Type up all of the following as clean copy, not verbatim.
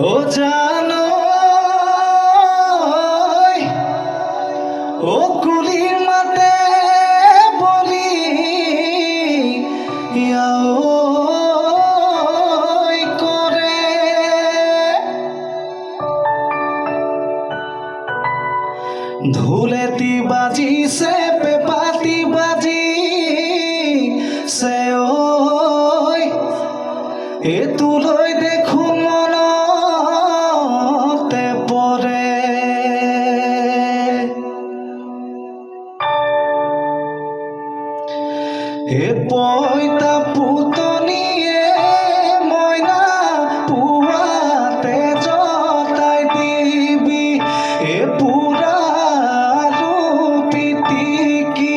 ও জানো ও কুলির মাতে বলি করে ধুলেতি বাজি সে পেপাতি বাজি সে ওই এ তুলই দেখুন মনতে পরে এ পয়তা পুতনিয়ে ময়না পুয়াতে জতাই দিবি এ পুরা রূপিতিকি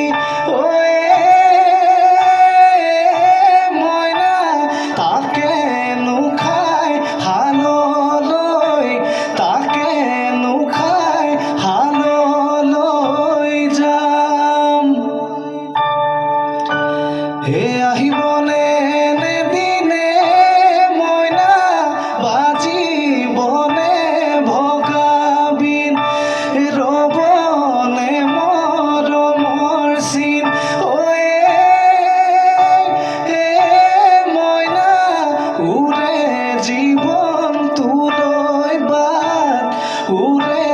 ওয়ে ময়না তাকে নুখায় হালো লই তাকে নুখায় হালো লই যাম হে আহিবনে দিনে ময়না বাজিবনে ভগাবিন রবনে মরমর সিন ওয়ে ময়না উড়ে জীবন তুলই বাদ উড়ে